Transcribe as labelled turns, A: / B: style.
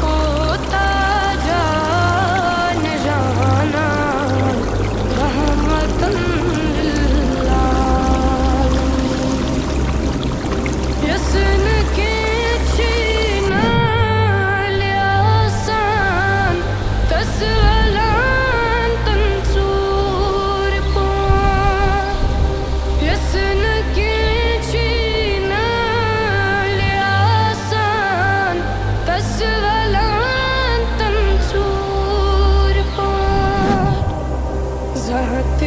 A: को ताजान जाना रहमतन लिल्लालमीन यसन के छीना ल्यासान तसलान तंसूर पा यसन के छीना ल्यासान तसलान तंसूर पा Zahat